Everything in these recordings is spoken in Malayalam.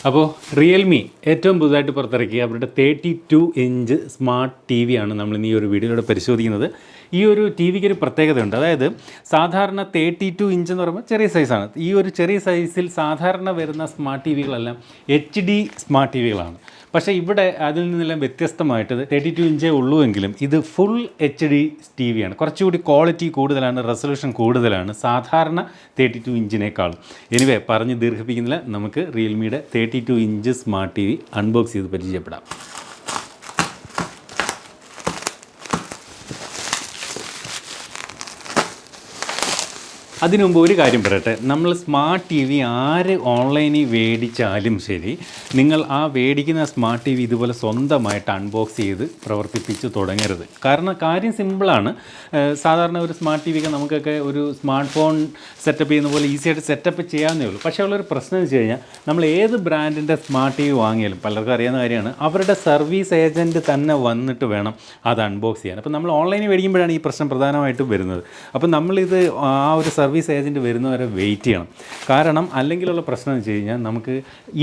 അപ്പോൾ റിയൽമി ഏറ്റവും പുതുതായിട്ട് പുറത്തിറക്കിയ അവരുടെ 32 ഇഞ്ച് സ്മാർട്ട് ടി വി ആണ് നമ്മളിന്ന് ഈ ഒരു വീഡിയോയിലൂടെ പരിശോധിക്കുന്നത്. ഈ ഒരു ടി വിക്ക് ഒരു പ്രത്യേകതയുണ്ട്. അതായത് സാധാരണ 32 ഇഞ്ച് എന്ന് പറയുമ്പോൾ ചെറിയ സൈസാണ്. ഈ ഒരു ചെറിയ സൈസിൽ സാധാരണ വരുന്ന സ്മാർട്ട് ടി വികളെല്ലാം HD സ്മാർട്ട് ടി വികളാണ്. പക്ഷേ ഇവിടെ അതിൽ നിന്നെല്ലാം വ്യത്യസ്തമായിട്ട് 32 ഇഞ്ചേ ഉള്ളൂ എങ്കിലും ഇത് ഫുൾ HD ടി വിയാണ്. കുറച്ചുകൂടി ക്വാളിറ്റി കൂടുതലാണ്, റെസൊല്യൂഷൻ കൂടുതലാണ് സാധാരണ 32 ഇഞ്ചിനേക്കാളും. എനിവേ പറഞ്ഞ് ദീർഘിപ്പിക്കുന്നില്ല, നമുക്ക് റിയൽമിയുടെ 32 inch smart T V unbox ചെയ്ത് പരിചയപ്പെടാം. അതിനു മുമ്പ് ഒരു കാര്യം പറയട്ടെ, നമ്മൾ സ്മാർട്ട് ടി വി ആര് ഓൺലൈനിൽ മേടിച്ചാലും ശരി, നിങ്ങൾ ആ മേടിക്കുന്ന സ്മാർട്ട് ടി വി ഇതുപോലെ സ്വന്തമായിട്ട് അൺബോക്സ് ചെയ്ത് പ്രവർത്തിപ്പിച്ച് തുടങ്ങരുത്. കാരണം കാര്യം സിമ്പിളാണ്. സാധാരണ ഒരു സ്മാർട്ട് ടി വിക്ക് നമുക്കൊക്കെ ഒരു സ്മാർട്ട് ഫോൺ സെറ്റപ്പ് ചെയ്യുന്ന പോലെ ഈസിയായിട്ട് സെറ്റപ്പ് ചെയ്യാവുന്നേ ഉള്ളൂ. പക്ഷേ ഉള്ളൊരു പ്രശ്നം എന്ന് വെച്ച് കഴിഞ്ഞാൽ, നമ്മൾ ഏത് ബ്രാൻഡിൻ്റെ സ്മാർട്ട് ടി വി വാങ്ങിയാലും പലർക്കും അറിയാവുന്ന കാര്യമാണ്, അവരുടെ സർവീസ് ഏജൻറ്റ് തന്നെ വന്നിട്ട് വേണം അത് അൺബോക്സ് ചെയ്യാൻ. അപ്പോൾ നമ്മൾ ഓൺലൈനിൽ മേടിക്കുമ്പോഴാണ് ഈ പ്രശ്നം പ്രധാനമായിട്ടും വരുന്നത്. അപ്പോൾ നമ്മളിത് ആ ഒരു സർവീസ് ഏജൻറ്റ് വരുന്നവരെ വെയിറ്റ് ചെയ്യണം. കാരണം അല്ലെങ്കിലുള്ള പ്രശ്നം എന്ന് വെച്ച് കഴിഞ്ഞാൽ, നമുക്ക്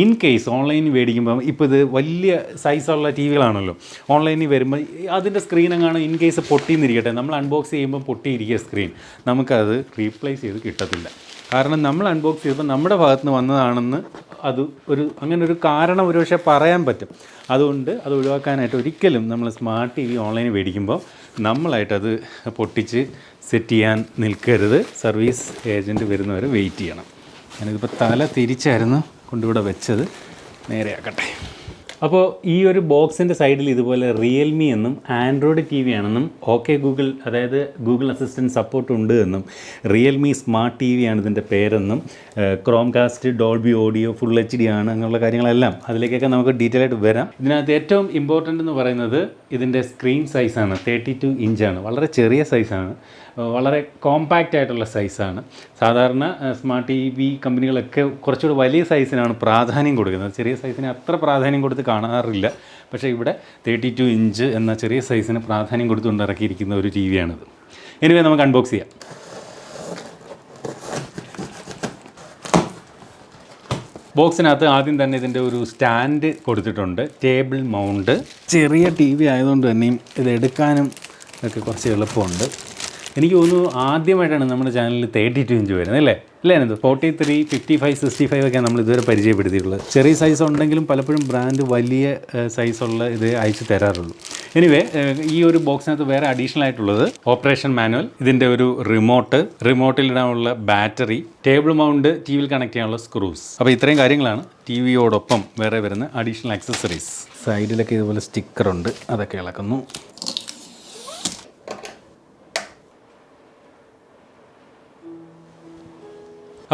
ഇൻ കേസ് ഓൺലൈനിൽ മേടിക്കുമ്പോൾ ഇപ്പോൾ ഇത് വലിയ സൈസുള്ള ടി വികളാണല്ലോ, ഓൺലൈനിൽ വരുമ്പോൾ അതിൻ്റെ സ്ക്രീനെങ്ങാണ് ഇൻ കേസ് പൊട്ടിയെന്നിരിക്കട്ടെ, നമ്മൾ അൺബോക്സ് ചെയ്യുമ്പോൾ പൊട്ടിയിരിക്കുക സ്ക്രീൻ, നമുക്കത് റീപ്ലേസ് ചെയ്ത് കിട്ടത്തില്ല. കാരണം നമ്മൾ അൺബോക്സ് ചെയ്തപ്പോൾ നമ്മുടെ ഭാഗത്ത് നിന്ന് വന്നതാണെന്ന് അത് അങ്ങനെ ഒരു കാരണം ഒരുപക്ഷെ പറയാൻ പറ്റും. അതുകൊണ്ട് അത് ഒഴിവാക്കാനായിട്ട് ഒരിക്കലും നമ്മൾ സ്മാർട്ട് ടി വി ഓൺലൈനിൽ മേടിക്കുമ്പോൾ നമ്മളായിട്ടത് പൊട്ടിച്ച് സെറ്റ് ചെയ്യാൻ നിൽക്കരുത്. സർവീസ് ഏജൻറ്റ് വരുന്നവരെ വെയിറ്റ് ചെയ്യണം. ഞാനിതിപ്പോൾ തല തിരിച്ചായിരുന്നു കൊണ്ടിവിടെ വെച്ചത്, നേരെയാക്കട്ടെ. അപ്പോൾ ഈ ഒരു ബോക്സിൻ്റെ സൈഡിൽ ഇതുപോലെ റിയൽമി എന്നും ആൻഡ്രോയിഡ് ടി വി ആണെന്നും ഓക്കെ ഗൂഗിൾ, അതായത് ഗൂഗിൾ അസിസ്റ്റൻറ്റ് സപ്പോർട്ട് ഉണ്ട് എന്നും, റിയൽമി സ്മാർട്ട് ടി വി ആണ് ഇതിൻ്റെ പേരെന്നും, chromecast, Dolby audio, full HD ആണ്, അങ്ങനെയുള്ള കാര്യങ്ങളെല്ലാം അതിലേക്കൊക്കെ നമുക്ക് ഡീറ്റെയിൽ ആയിട്ട് വരാം. ഇതിനകത്ത് ഏറ്റവും ഇമ്പോർട്ടൻ്റ് എന്ന് പറയുന്നത് ഇതിൻ്റെ സ്ക്രീൻ സൈസാണ്. 32 ഇഞ്ചാണ്, വളരെ ചെറിയ സൈസാണ്, വളരെ കോമ്പാക്റ്റ് ആയിട്ടുള്ള സൈസാണ്. സാധാരണ സ്മാർട്ട് ടി വി കമ്പനികളൊക്കെ കുറച്ചുകൂടി വലിയ സൈസിനാണ് പ്രാധാന്യം കൊടുക്കുന്നത്, ചെറിയ സൈസിന് അത്ര പ്രാധാന്യം കൊടുത്ത് കാണാറില്ല. പക്ഷേ ഇവിടെ 32 ഇഞ്ച് എന്ന ചെറിയ സൈസിന് പ്രാധാന്യം കൊടുത്തുകൊണ്ട് ഇറക്കിയിരിക്കുന്ന ഒരു ടി വിയാണിത്. എനിവേ നമുക്ക് അൺബോക്സ് ചെയ്യാം. ബോക്സിനകത്ത് ആദ്യം തന്നെ ഇതിൻ്റെ ഒരു സ്റ്റാൻഡ് കൊടുത്തിട്ടുണ്ട്, ടേബിൾ മൗണ്ട്. ചെറിയ ടി വി ആയതുകൊണ്ട് തന്നെയും ഇത് എടുക്കാനും ഒക്കെ കുറച്ച് എളുപ്പമുണ്ട്. എനിക്ക് തോന്നുന്നു ആദ്യമായിട്ടാണ് നമ്മുടെ ചാനലിൽ 32 ഇഞ്ച് വരുന്നത്, അല്ലേ? എന്ത് 43, 55, 65 ഒക്കെ നമ്മൾ ഇതുവരെ പരിചയപ്പെടുത്തിയിട്ടുള്ളത്. ചെറിയ സൈസ് ഉണ്ടെങ്കിലും പലപ്പോഴും ബ്രാൻഡ് വലിയ സൈസുള്ള ഇത് അയച്ചു തരാറുള്ളൂ. എനിവേ ഈ ഒരു ബോക്സിനകത്ത് വേറെ അഡീഷണൽ ആയിട്ടുള്ളത് ഓപ്പറേഷൻ മാനുവൽ, ഇതിൻ്റെ ഒരു റിമോട്ടിലിടാനുള്ള ബാറ്ററി, ടേബിൾ മൗണ്ട്, ടി വിയിൽ കണക്ട് ചെയ്യാനുള്ള സ്ക്രൂസ്. അപ്പോൾ ഇത്രയും കാര്യങ്ങളാണ് ടി വിയോടൊപ്പം വേറെ വരുന്ന അഡീഷണൽ ആക്സസറീസ്. സൈഡിലൊക്കെ ഇതുപോലെ സ്റ്റിക്കറുണ്ട്, അതൊക്കെ ഇളക്കുന്നു.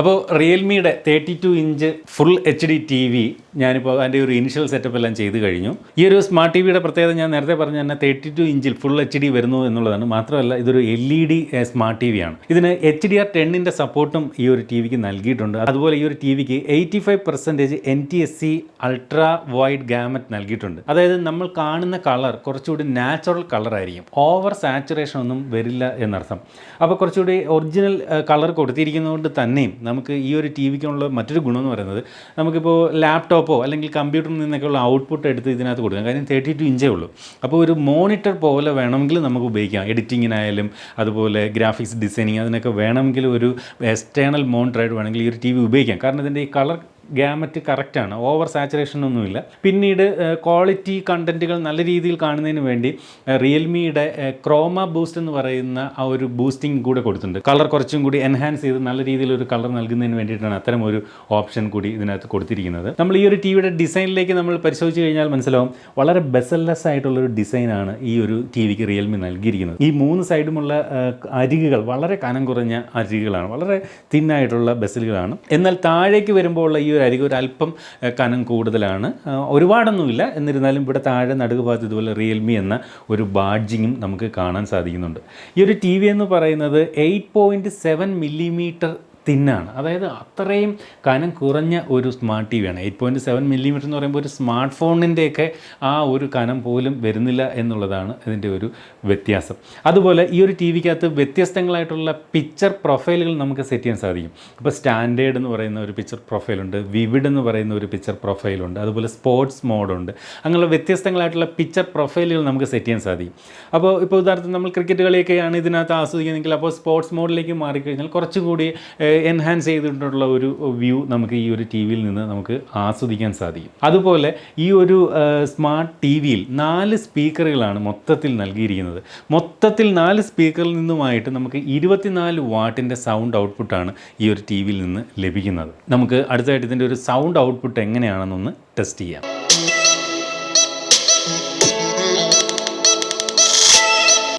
അപ്പോൾ റിയൽമിയുടെ 32 inch full HD T V ഞാനിപ്പോൾ അതിൻ്റെ ഒരു ഇനിഷ്യൽ സെറ്റപ്പ് എല്ലാം ചെയ്ത് കഴിഞ്ഞു. ഈ ഒരു സ്മാർട്ട് ടി വിയുടെ പ്രത്യേകത ഞാൻ നേരത്തെ പറഞ്ഞ തന്നെ 32 ഇഞ്ചിൽ ഫുൾ HD വരുന്നു എന്നുള്ളതാണ്. മാത്രമല്ല ഇതൊരു LED സ്മാർട്ട് ടി വിയാണ്. ഇതിന് HDR10ൻ്റെ സപ്പോർട്ടും ഈ ഒരു ടി വിക്ക് നൽകിയിട്ടുണ്ട്. അതുപോലെ ഈ ഒരു ടി വിക്ക് 85% NTSC അൾട്രാ വൈഡ് ഗാമറ്റ് നൽകിയിട്ടുണ്ട്. അതായത് നമ്മൾ കാണുന്ന കളർ കുറച്ചുകൂടി നാച്ചുറൽ കളറായിരിക്കും, ഓവർ സാച്ചുറേഷൻ ഒന്നും വരില്ല എന്നർത്ഥം. അപ്പോൾ കുറച്ചുകൂടി ഒറിജിനൽ കളർ കൊടുത്തിരിക്കുന്നതുകൊണ്ട് തന്നെയും നമുക്ക് ഈ ഒരു ടി വിക്കുള്ള മറ്റൊരു ഗുണം എന്ന് പറയുന്നത്, നമുക്കിപ്പോൾ ലാപ്ടോപ്പോ അല്ലെങ്കിൽ കമ്പ്യൂട്ടറിൽ നിന്നൊക്കെയുള്ള ഔട്ട്പുട്ട് എടുത്ത് ഇതിനകത്ത് കൊടുക്കാം. കാര്യം 32 ഇഞ്ചേ ഉള്ളൂ. അപ്പോൾ ഒരു മോണിറ്റർ പോലെ വേണമെങ്കിൽ നമുക്ക് ഉപയോഗിക്കാം. എഡിറ്റിങ്ങിനായാലും അതുപോലെ ഗ്രാഫിക്സ് ഡിസൈനിങ് അതിനൊക്കെ വേണമെങ്കിൽ ഒരു എക്സ്റ്റേണൽ മോണിറ്ററായിട്ട് വേണമെങ്കിൽ ഈ ഒരു ടി വി ഉപയോഗിക്കാം. കാരണം ഇതിൻ്റെ ഈ കളർ ഗാമറ്റ് കറക്റ്റാണ്, ഓവർ സാച്ചുറേഷൻ ഒന്നുമില്ല. പിന്നീട് ക്വാളിറ്റി കണ്ടൻറ്റുകൾ നല്ല രീതിയിൽ കാണുന്നതിന് വേണ്ടി റിയൽമിയുടെ ക്രോമ ബൂസ്റ്റ് എന്ന് പറയുന്ന ആ ഒരു ബൂസ്റ്റിംഗ് കൂടെ കൊടുത്തിട്ടുണ്ട്. കളർ കുറച്ചും കൂടി എൻഹാൻസ് ചെയ്ത് നല്ല രീതിയിലൊരു കളർ നൽകുന്നതിന് വേണ്ടിയിട്ടാണ് അത്തരം ഒരു ഓപ്ഷൻ കൂടി ഇതിനകത്ത് കൊടുത്തിരിക്കുന്നത്. നമ്മൾ ഈ ഒരു ടി വിയുടെ ഡിസൈനിലേക്ക് നമ്മൾ പരിശോധിച്ച് കഴിഞ്ഞാൽ മനസ്സിലാവും, വളരെ ബെസൽലെസ് ആയിട്ടുള്ളൊരു ഡിസൈനാണ് ഈ ഒരു ടി വിക്ക് റിയൽമി നൽകിയിരിക്കുന്നത്. ഈ 3 സൈഡുമുള്ള അരികുകൾ വളരെ കനം കുറഞ്ഞ അരികുകളാണ്, വളരെ തിന്നായിട്ടുള്ള ബെസലുകളാണ്. എന്നാൽ താഴേക്ക് വരുമ്പോൾ ഉള്ള ഈ ഒരു അരികെ ഒരു അല്പം കനം കൂടുതലാണ്, ഒരുപാടൊന്നുമില്ല. എന്നിരുന്നാലും ഇവിടെ താഴെ നടുക്ക് ഭാഗത്ത് ഇതുപോലെ റിയൽമി എന്ന ഒരു ബാഡ്ജിങ്ങും നമുക്ക് കാണാൻ സാധിക്കുന്നുണ്ട്. ഈ ഒരു ടി വി എന്ന് പറയുന്നത് 8.7 മില്ലിമീറ്റർ തിന്നാണ്. അതായത് അത്രയും കനം കുറഞ്ഞ ഒരു സ്മാർട്ട് ടി വിയാണ്. 8.7 മില്ലിമീറ്റർ എന്ന് പറയുമ്പോൾ ഒരു സ്മാർട്ട് ഫോണിൻ്റെയൊക്കെ ആ ഒരു കനം പോലും വരുന്നില്ല എന്നുള്ളതാണ് ഇതിൻ്റെ ഒരു വ്യത്യാസം. അതുപോലെ ഈ ഒരു ടി വിക്കകത്ത് വ്യത്യസ്തങ്ങളായിട്ടുള്ള പിക്ചർ പ്രൊഫൈലുകൾ നമുക്ക് സെറ്റ് ചെയ്യാൻ സാധിക്കും. ഇപ്പോൾ സ്റ്റാൻഡേർഡ് എന്ന് പറയുന്ന ഒരു പിക്ചർ പ്രൊഫൈലുണ്ട്, വിവിഡ് എന്ന് പറയുന്ന ഒരു പിക്ചർ പ്രൊഫൈലുണ്ട്, അതുപോലെ സ്പോർട്സ് മോഡുണ്ട്. അങ്ങനെയുള്ള വ്യത്യസ്തങ്ങളായിട്ടുള്ള പിക്ചർ പ്രൊഫൈലുകൾ നമുക്ക് സെറ്റ് ചെയ്യാൻ സാധിക്കും. അപ്പോൾ ഇപ്പോൾ ഉദാഹരണത്തിന് നമ്മൾ ക്രിക്കറ്റ് കളിയൊക്കെയാണ് ഇതിനകത്ത് ആസ്വദിക്കുന്നതെങ്കിൽ അപ്പോൾ സ്പോർട്സ് മോഡിലേക്ക് മാറിക്കഴിഞ്ഞാൽ കുറച്ചുകൂടി എൻഹാൻസ് ചെയ്തിട്ടുള്ള ഒരു വ്യൂ നമുക്ക് ഈ ഒരു ടി വിയിൽ നിന്ന് നമുക്ക് ആസ്വദിക്കാൻ സാധിക്കും. അതുപോലെ ഈ ഒരു സ്മാർട്ട് ടി വിയിൽ 4 സ്പീക്കറുകളാണ് മൊത്തത്തിൽ നൽകിയിരിക്കുന്നത്. മൊത്തത്തിൽ 4 സ്പീക്കറിൽ നിന്നുമായിട്ട് നമുക്ക് 24 വാട്ടിൻ്റെ സൗണ്ട് ഔട്ട്പുട്ടാണ് ഈ ഒരു ടി വിയിൽ നിന്ന് ലഭിക്കുന്നത്. നമുക്ക് അടുത്തായിട്ട് ഇതിൻ്റെ ഒരു സൗണ്ട് ഔട്ട്പുട്ട് എങ്ങനെയാണെന്നൊന്ന് ടെസ്റ്റ് ചെയ്യാം.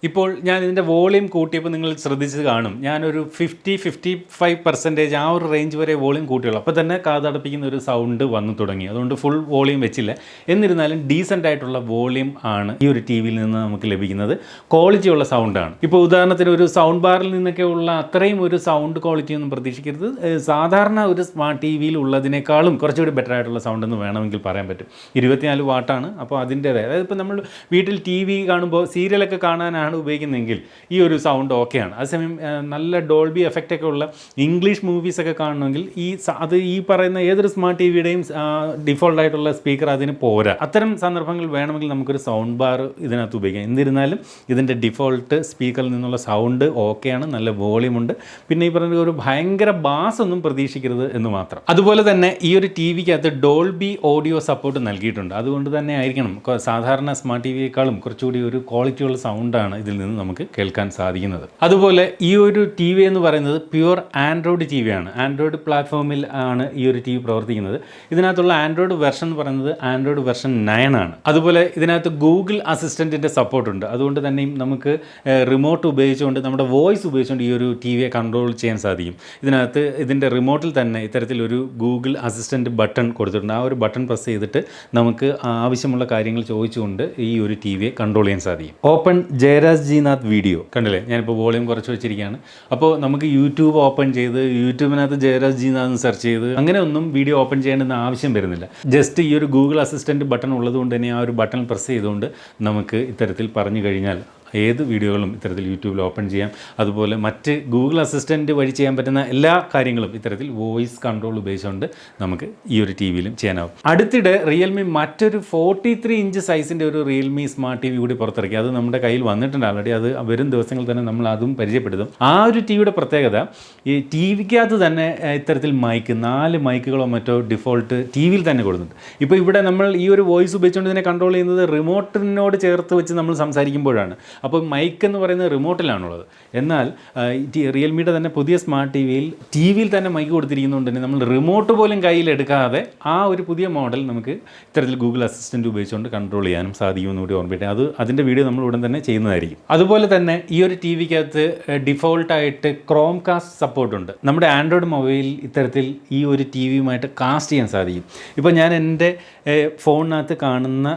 ഇപ്പോൾ ഞാൻ ഇതിൻ്റെ വോളിയം കൂട്ടിയപ്പോൾ നിങ്ങൾ ശ്രദ്ധിച്ച് കാണും, ഞാനൊരു 50-55% ആ ഒരു റേഞ്ച് വരെ വോളിയം കൂട്ടിയുള്ളൂ. അപ്പോൾ തന്നെ കാതടപ്പിക്കുന്ന ഒരു സൗണ്ട് വന്നു തുടങ്ങി. അതുകൊണ്ട് ഫുൾ വോളിയം വെച്ചില്ല. എന്നിരുന്നാലും ഡീസൻ്റ് ആയിട്ടുള്ള വോളിയം ആണ് ഈ ഒരു ടി വിയിൽ നിന്ന് നമുക്ക് ലഭിക്കുന്നത്. ക്വാളിറ്റിയുള്ള സൗണ്ടാണ്. ഇപ്പോൾ ഉദാഹരണത്തിന് ഒരു സൗണ്ട് ബാറിൽ നിന്നൊക്കെ ഉള്ള അത്രയും ഒരു സൗണ്ട് ക്വാളിറ്റി ഒന്നും പ്രതീക്ഷിക്കരുത്. സാധാരണ ഒരു സ്മാർട്ട് ടി വിയിൽ ഉള്ളതിനേക്കാളും കുറച്ചുകൂടി ബെറ്റർ ആയിട്ടുള്ള സൗണ്ട് എന്ന് വേണമെങ്കിൽ പറയാൻ പറ്റും. 24 വാട്ടാണ്. അപ്പോൾ അതിൻ്റേതായ, അതായത് ഇപ്പോൾ നമ്മൾ വീട്ടിൽ ടി വി കാണുമ്പോൾ സീരിയലൊക്കെ കാണാനാണ് ഉപയോഗിക്കുന്നെങ്കിൽ ഈ ഒരു സൗണ്ട് ഓക്കെയാണ്. അതേസമയം നല്ല ഡോൾബി എഫക്റ്റൊക്കെ ഉള്ള ഇംഗ്ലീഷ് മൂവീസൊക്കെ കാണണമെങ്കിൽ അത് ഈ പറയുന്ന ഏതൊരു സ്മാർട്ട് ടി വിയുടെയും ഡിഫോൾട്ടായിട്ടുള്ള സ്പീക്കർ അതിന് പോരാ. അത്തരം സന്ദർഭങ്ങൾ വേണമെങ്കിൽ നമുക്കൊരു സൗണ്ട് ബാർ ഇതിനകത്ത് ഉപയോഗിക്കാം. എന്നിരുന്നാലും ഇതിൻ്റെ ഡിഫോൾട്ട് സ്പീക്കറിൽ നിന്നുള്ള സൗണ്ട് ഓക്കെയാണ്, നല്ല വോളിയമുണ്ട്. പിന്നെ ഈ പറഞ്ഞ ഒരു ഭയങ്കര ബാസ് ഒന്നും പ്രതീക്ഷിക്കരുത് എന്ന് മാത്രം. അതുപോലെ തന്നെ ഈ ഒരു ടി വിക്കകത്ത് ഡോൾബി ഓഡിയോ സപ്പോർട്ട് നൽകിയിട്ടുണ്ട്. അതുകൊണ്ട് തന്നെ ആയിരിക്കണം സാധാരണ സ്മാർട്ട് ടി വിയേക്കാളും കുറച്ചുകൂടി ഒരു ക്വാളിറ്റിയുള്ള സൗണ്ടാണ് ഇതിൽ നിന്ന് നമുക്ക് കേൾക്കാൻ സാധിക്കുന്നത്. അതുപോലെ ഈ ഒരു ടി വി എന്ന് പറയുന്നത് പ്യുവർ ആൻഡ്രോയിഡ് ടി വിയാണ്. ആൻഡ്രോയിഡ് പ്ലാറ്റ്ഫോമിൽ ആണ് ഈ ഒരു ടി വി പ്രവർത്തിക്കുന്നത്. ഇതിനകത്തുള്ള ആൻഡ്രോയിഡ് വെർഷൻ എന്ന് പറയുന്നത് ആൻഡ്രോയിഡ് വെർഷൻ 9 ആണ്. അതുപോലെ ഇതിനകത്ത് ഗൂഗിൾ അസിസ്റ്റൻറ്റിൻ്റെ സപ്പോർട്ടുണ്ട്. അതുകൊണ്ട് തന്നെയും നമുക്ക് റിമോട്ട് ഉപയോഗിച്ചുകൊണ്ട്, നമ്മുടെ വോയിസ് ഉപയോഗിച്ചുകൊണ്ട് ഈ ഒരു ടി വിയെ കൺട്രോൾ ചെയ്യാൻ സാധിക്കും. ഇതിനകത്ത് ഇതിൻ്റെ റിമോട്ടിൽ തന്നെ ഇത്തരത്തിലൊരു ഗൂഗിൾ അസിസ്റ്റൻറ്റ് ബട്ടൺ കൊടുത്തിട്ടുണ്ട്. ആ ഒരു ബട്ടൺ പ്രസ് ചെയ്തിട്ട് നമുക്ക് ആവശ്യമുള്ള കാര്യങ്ങൾ ചോദിച്ചുകൊണ്ട് ഈ ഒരു ടി വിയെ കൺട്രോൾ ചെയ്യാൻ സാധിക്കും. Open Jayaraj G Nath video കണ്ടില്ലേ, ഞാനിപ്പോൾ വോളിയം കുറച്ച് വെച്ചിരിക്കുകയാണ്. അപ്പോൾ നമുക്ക് യൂട്യൂബ് ഓപ്പൺ ചെയ്ത് യൂട്യൂബിനകത്ത് ജയരാജ് ജി നാഥ് സെർച്ച് ചെയ്ത് അങ്ങനെ ഒന്നും വീഡിയോ ഓപ്പൺ ചെയ്യേണ്ടെന്ന് ആവശ്യം വരുന്നില്ല. ജസ്റ്റ് ഈ ഒരു ഗൂഗിൾ അസിസ്റ്റൻറ്റ് ബട്ടൺ ഉള്ളതുകൊണ്ട് തന്നെ ആ ഒരു ബട്ടൺ പ്രസ് ചെയ്തുകൊണ്ട് നമുക്ക് ഇത്തരത്തിൽ പറഞ്ഞു കഴിഞ്ഞാൽ ഏത് വീഡിയോകളും ഇത്തരത്തിൽ യൂട്യൂബിൽ ഓപ്പൺ ചെയ്യാം. അതുപോലെ മറ്റ് ഗൂഗിൾ അസിസ്റ്റൻറ്റ് വഴി ചെയ്യാൻ പറ്റുന്ന എല്ലാ കാര്യങ്ങളും ഇത്തരത്തിൽ വോയിസ് കൺട്രോൾ ഉപയോഗിച്ചുകൊണ്ട് നമുക്ക് ഈ ഒരു ടി വിയിലും ചെയ്യാനാവും. അടുത്തിടെ റിയൽമി മറ്റൊരു 43 ഇഞ്ച് സൈസിൻ്റെ ഒരു റിയൽമി സ്മാർട്ട് ടി വി കൂടി പുറത്തിറക്കി. അത് നമ്മുടെ കയ്യിൽ വന്നിട്ടുണ്ട് ഓൾറെഡി. അത് വരും ദിവസങ്ങളിൽ തന്നെ നമ്മൾ അതും പരിചയപ്പെടുത്തും. ആ ഒരു ടി വിയുടെ പ്രത്യേകത, ഈ ടി വിക്കകത്ത് തന്നെ ഇത്തരത്തിൽ 4 മൈക്കുകളോ മറ്റോ ഡിഫോൾട്ട് ടി വിയിൽ തന്നെ കൊടുക്കുന്നുണ്ട്. ഇപ്പോൾ ഇവിടെ നമ്മൾ ഈ ഒരു വോയിസ് ഉപയോഗിച്ചുകൊണ്ട് ഇതിനെ കൺട്രോൾ ചെയ്യുന്നത് റിമോട്ടിനോട് ചേർത്ത് വെച്ച് നമ്മൾ സംസാരിക്കുമ്പോഴാണ്. അപ്പോൾ മൈക്ക് എന്ന് പറയുന്നത് റിമോട്ടിലാണുള്ളത്. എന്നാൽ റിയൽമിയുടെ തന്നെ പുതിയ സ്മാർട്ട് ടി വിയിൽ തന്നെ മൈക്ക് കൊടുത്തിരിക്കുന്നതുകൊണ്ട് തന്നെ നമ്മൾ റിമോട്ട് പോലും കയ്യിലെടുക്കാതെ ആ ഒരു പുതിയ മോഡൽ നമുക്ക് ഇത്തരത്തിൽ ഗൂഗിൾ അസിസ്റ്റൻറ്റ് ഉപയോഗിച്ചുകൊണ്ട് കൺട്രോൾ ചെയ്യാനും സാധിക്കുമെന്ന് കൂടി ഓർമ്മിക്കട്ടെ. അതിൻ്റെ വീഡിയോ നമ്മൾ ഉടൻ തന്നെ ചെയ്യുന്നതായിരിക്കും. അതുപോലെ തന്നെ ഈ ഒരു ടി വിക്കകത്ത് ഡിഫോൾട്ടായിട്ട് ക്രോം കാസ്റ്റ് സപ്പോർട്ടുണ്ട്. നമ്മുടെ ആൻഡ്രോയിഡ് മൊബൈൽ ഇത്തരത്തിൽ ഈ ഒരു ടി വിയുമായിട്ട് കാസ്റ്റ് ചെയ്യാൻ സാധിക്കും. ഇപ്പോൾ ഞാൻ എൻ്റെ ഫോണിനകത്ത് കാണുന്ന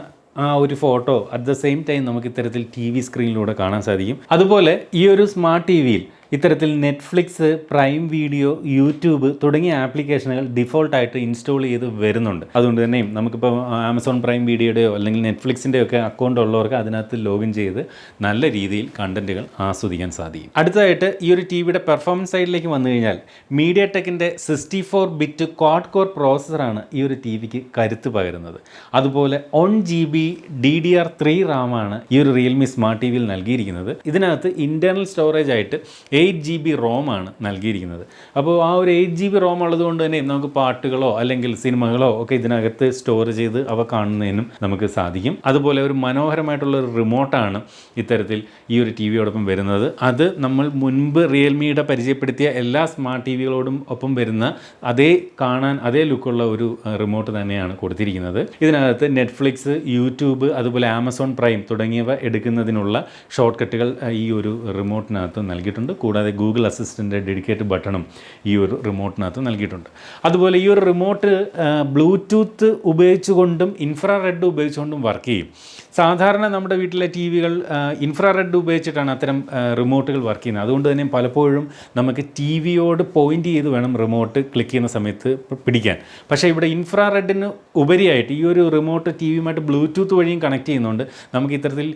ആ ഒരു photo at the same time നമുക്ക് ഇത്തരത്തിൽ ടി വി സ്ക്രീനിലൂടെ കാണാൻ സാധിക്കും. അതുപോലെ ഈ ഒരു സ്മാർട്ട് ടി വിയിൽ ഇത്തരത്തിൽ നെറ്റ്ഫ്ലിക്സ്, പ്രൈം വീഡിയോ, യൂട്യൂബ് തുടങ്ങിയ ആപ്ലിക്കേഷനുകൾ ഡിഫോൾട്ടായിട്ട് ഇൻസ്റ്റാൾ ചെയ്ത് വരുന്നുണ്ട്. അതുകൊണ്ട് തന്നെയും നമുക്കിപ്പോൾ ആമസോൺ പ്രൈം വീഡിയോയുടെയോ അല്ലെങ്കിൽ നെറ്റ്ഫ്ലിക്സിൻ്റെയോ ഒക്കെ അക്കൗണ്ട് ഉള്ളവർക്ക് അതിനകത്ത് ലോഗിൻ ചെയ്ത് നല്ല രീതിയിൽ കണ്ടൻറ്റുകൾ ആസ്വദിക്കാൻ സാധിക്കും. അടുത്തതായിട്ട് ഈ ഒരു ടി വിയുടെ പെർഫോമൻസ് സൈഡിലേക്ക് വന്നു കഴിഞ്ഞാൽ മീഡിയ ടെക്കിൻ്റെ 64 ബിറ്റ് ക്വാഡ് കോർ പ്രോസസ്സറാണ് ഈ ഒരു ടി വിക്ക് കരുത്ത് പകരുന്നത്. അതുപോലെ 1 GB DDR3 റാമാണ് ഈ ഒരു റിയൽമി സ്മാർട്ട് ടി വിയിൽ നൽകിയിരിക്കുന്നത്. ഇതിനകത്ത് ഇൻറ്റേർണൽ സ്റ്റോറേജ് ആയിട്ട് 8 GB റോമാണ് നൽകിയിരിക്കുന്നത്. അപ്പോൾ ആ ഒരു 8 GB റോം ഉള്ളതുകൊണ്ട് തന്നെ നമുക്ക് പാട്ടുകളോ അല്ലെങ്കിൽ സിനിമകളോ ഒക്കെ ഇതിനകത്ത് സ്റ്റോർ ചെയ്ത് അവ കാണുന്നതിനും നമുക്ക് സാധിക്കും. അതുപോലെ ഒരു മനോഹരമായിട്ടുള്ള ഒരു റിമോട്ടാണ് ഇത്തരത്തിൽ ഈ ഒരു ടി വിയോടൊപ്പം വരുന്നത്. അത് നമ്മൾ മുൻപ് റിയൽമിയുടെ പരിചയപ്പെടുത്തിയ എല്ലാ സ്മാർട്ട് ടി വികളോടും ഒപ്പം വരുന്ന കാണാൻ അതേ ലുക്കുള്ള ഒരു റിമോട്ട് തന്നെയാണ് കൊടുത്തിരിക്കുന്നത്. ഇതിനകത്ത് നെറ്റ്ഫ്ലിക്സ്, യൂട്യൂബ്, അതുപോലെ ആമസോൺ പ്രൈം തുടങ്ങിയവ എടുക്കുന്നതിനുള്ള ഷോർട്ട് കട്ടുകൾ ഈ ഒരു റിമോട്ടിനകത്ത് നൽകിയിട്ടുണ്ട്. കൂടാതെ ഗൂഗിൾ അസിസ്റ്റൻ്റ് ഡെഡിക്കേറ്റഡ് ബട്ടണും ഈ ഒരു റിമോട്ടിനകത്ത് നൽകിയിട്ടുണ്ട്. അതുപോലെ ഈ ഒരു റിമോട്ട് ബ്ലൂടൂത്ത് ഉപയോഗിച്ചുകൊണ്ടും ഇൻഫ്രാറെഡ് ഉപയോഗിച്ചുകൊണ്ടും വർക്ക് ചെയ്യും. സാധാരണ നമ്മുടെ വീട്ടിലെ ടി വികൾ ഇൻഫ്രാറെഡ് ഉപയോഗിച്ചിട്ടാണ് അത്തരം റിമോട്ടുകൾ വർക്ക് ചെയ്യുന്നത്. അതുകൊണ്ട് തന്നെ പലപ്പോഴും നമുക്ക് ടി വിയോട് പോയിൻ്റ് ചെയ്ത് വേണം റിമോട്ട് ക്ലിക്ക് ചെയ്യുന്ന സമയത്ത് പിടിക്കാൻ. പക്ഷേ ഇവിടെ ഇൻഫ്രാറെഡിന് ഉപരിയായിട്ട് ഈ ഒരു റിമോട്ട് ടി വിയുമായിട്ട് ബ്ലൂടൂത്ത് വഴിയും കണക്ട് ചെയ്യുന്നുണ്ട്. നമുക്ക് ഇത്തരത്തിൽ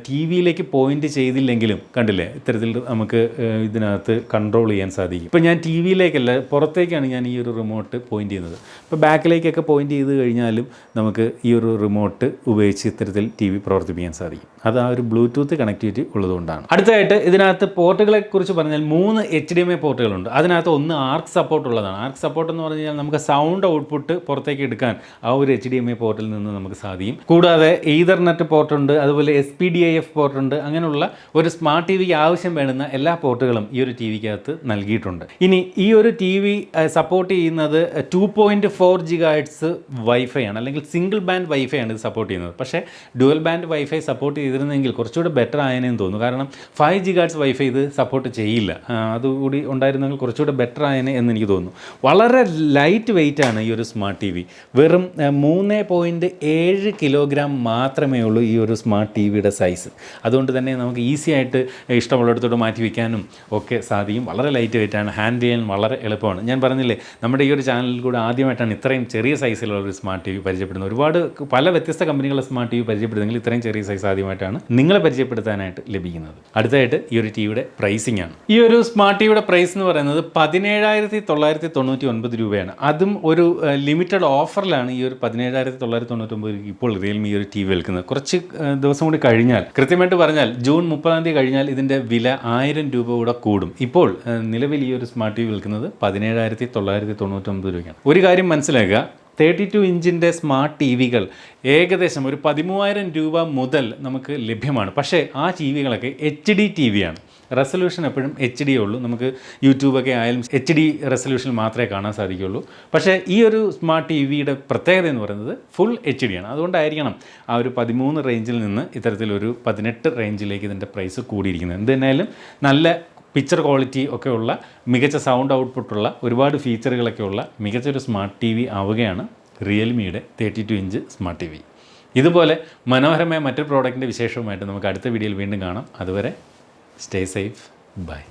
ടി വിയിലേക്ക് പോയിൻ്റ് ചെയ്തില്ലെങ്കിലും കണ്ടില്ലേ, ഇത്തരത്തിൽ നമുക്ക് ഇതിനകത്ത് കൺട്രോൾ ചെയ്യാൻ സാധിക്കും. ഇപ്പോൾ ഞാൻ ടി വിയിലേക്കല്ല, പുറത്തേക്കാണ് ഞാൻ ഈ ഒരു റിമോട്ട് പോയിൻ്റ് ചെയ്യുന്നത്. ഇപ്പോൾ ബാക്കിലേക്കൊക്കെ പോയിൻ്റ് ചെയ്ത് കഴിഞ്ഞാലും നമുക്ക് ഈ ഒരു റിമോട്ട് ഉപയോഗിച്ച് ഇത്തരത്തിൽ ടി വി പ്രവർത്തിപ്പിക്കാൻ സാധിക്കും. അത് ആ ഒരു ബ്ലൂടൂത്ത് കണക്ടിവിറ്റി ഉള്ളതുകൊണ്ടാണ്. അടുത്തതായിട്ട് ഇതിനകത്ത് പോർട്ടുകളെ കുറിച്ച് പറഞ്ഞാൽ 3 HDMI പോർട്ടുകളുണ്ട്. അതിനകത്ത് ഒന്ന് ആർക്ക് സപ്പോർട്ട് ഉള്ളതാണ്. ആർക്ക് സപ്പോർട്ട് എന്ന് പറഞ്ഞു കഴിഞ്ഞാൽ നമുക്ക് സൗണ്ട് ഔട്ട്പുട്ട് പുറത്തേക്ക് എടുക്കാൻ ആ ഒരു HDMI പോർട്ടിൽ നിന്ന് നമുക്ക് സാധിക്കും. കൂടാതെ ഈതർനെറ്റ് പോർട്ടുണ്ട്, അതുപോലെ SPDIF പോർട്ടുണ്ട്. അങ്ങനെയുള്ള ഒരു സ്മാർട്ട് ടി വിക്ക് ആവശ്യം വേണ്ടുന്ന എല്ലാ പോർട്ടുകളും ഈ ഒരു ടി വിക്കകത്ത് നൽകിയിട്ടുണ്ട്. ഇനി ഈ ഒരു ടി വി സപ്പോർട്ട് ചെയ്യുന്നത് 2.4 GHz വൈഫൈ ആണ്, അല്ലെങ്കിൽ സിംഗിൾ ബാൻഡ് വൈഫൈ ആണ് ഇത് സപ്പോർട്ട് ചെയ്യുന്നത്. പക്ഷേ ഡ്യുവൽ ബാൻഡ് വൈഫൈ സപ്പോർട്ട് ചെയ്തിരുന്നെങ്കിൽ കുറച്ചുകൂടെ ബെറ്റർ ആയതിനെന്ന് തോന്നുന്നു. കാരണം 5 GHz വൈഫൈ ഇത് സപ്പോർട്ട് ചെയ്യില്ല. അതുകൂടി ഉണ്ടായിരുന്നെങ്കിൽ കുറച്ചുകൂടെ ബെറ്റർ ആയതിനെ എന്ന് എനിക്ക് തോന്നുന്നു. വളരെ ലൈറ്റ് വെയിറ്റ് ആണ് ഈ ഒരു സ്മാർട്ട് ടി വി. വെറും 3.7 കിലോഗ്രാം മാത്രമേ ഉള്ളൂ ഈ ഒരു സ്മാർട്ട് ടി വിയുടെ സൈസ്. അതുകൊണ്ട് തന്നെ നമുക്ക് ഈസി ആയിട്ട് ഇഷ്ടമുള്ളിടത്തോട്ട് മാറ്റി വയ്ക്കാനും ഒക്കെ സാധിക്കും. വളരെ ലൈറ്റ് വെയിറ്റ് ആണ്, ഹാൻഡിൽ ചെയ്യാൻ വളരെ എളുപ്പമാണ്. ഞാൻ പറഞ്ഞില്ലേ, നമ്മുടെ ഈ ഒരു ചാനലിൽ കൂടെ ആദ്യമായിട്ടാണ് ഇത്രയും ചെറിയ സൈസിലുള്ള ഒരു സ്മാർട്ട് ടി വി പരിചയപ്പെടുന്നത്. ഒരുപാട് പല വ്യത്യസ്ത കമ്പനികളുടെ സ്മാർട്ട് ടി വി പരിചയപ്പെടുന്നെങ്കിൽ ഇത്രയും ചെറിയ സൈസ് ആദ്യമായിട്ടാണ് നിങ്ങളെ പരിചയപ്പെടുത്താനായിട്ട് ലഭിക്കുന്നത്. അടുത്തായിട്ട് ഈ ഒരു ടി വിയുടെ പ്രൈസിംഗ് ആണ്. ഈ ഒരു സ്മാർട്ട് ടിവിയുടെ പ്രൈസ് എന്ന് പറയുന്നത് 17,999 രൂപയാണ്. അതും ഒരു ലിമിറ്റഡ് ഓഫറിലാണ് ഈ ഒരു 17,999 ഇപ്പോൾ റിയൽമി ഈ ഒരു ടി വി വിൽക്കുന്നത്. കുറച്ച് ദിവസം കൂടി കഴിഞ്ഞാൽ, കൃത്യമായിട്ട് പറഞ്ഞാൽ ജൂൺ 30 കഴിഞ്ഞാൽ ഇതിൻ്റെ വില 1000 രൂപ കൂടെ കൂടും. ഇപ്പോൾ നിലവിൽ ഈ ഒരു സ്മാർട്ട് ടി വി വിൽക്കുന്നത് 17,999 രൂപയ്ക്കാണ്. ഒരു കാര്യം മനസ്സിലാക്കുക, 32 ഇഞ്ചിൻ്റെ സ്മാർട്ട് ടി വികൾ ഏകദേശം ഒരു 13,000 രൂപ മുതൽ നമുക്ക് ലഭ്യമാണ്. പക്ഷേ ആ ടി വികളൊക്കെ HD ടി വിയാണ്. റെസൊല്യൂഷൻ എപ്പോഴും HD ഉള്ളൂ. നമുക്ക് യൂട്യൂബൊക്കെ ആയാലും HD റെസൊല്യൂഷനിൽ മാത്രമേ കാണാൻ സാധിക്കുകയുള്ളൂ. പക്ഷേ ഈ ഒരു സ്മാർട്ട് ടി വിയുടെ പ്രത്യേകത എന്ന് പറയുന്നത് ഫുൾ HD ആണ്. അതുകൊണ്ടായിരിക്കണം ആ ഒരു 13 റേഞ്ചിൽ നിന്ന് ഇത്തരത്തിലൊരു 18 റേഞ്ചിലേക്ക് ഇതിൻ്റെ പ്രൈസ് കൂടിയിരിക്കുന്നത്. എന്തിനായാലും നല്ല പിക്ചർ ക്വാളിറ്റി ഒക്കെ ഉള്ള, മികച്ച സൗണ്ട് ഔട്ട്പുട്ടുള്ള, ഒരുപാട് ഫീച്ചറുകളൊക്കെ ഉള്ള മികച്ചൊരു സ്മാർട്ട് ടി വി ആവുകയാണ് റിയൽമിയുടെ 32 ഇഞ്ച് സ്മാർട്ട് ടി വി. ഇതുപോലെ മനോഹരമായ മറ്റൊരു പ്രോഡക്റ്റിൻ്റെ വിശേഷവുമായിട്ട് നമുക്ക് അടുത്ത വീഡിയോയിൽ വീണ്ടും കാണാം. അതുവരെ സ്റ്റേ സേഫ്, ബൈ.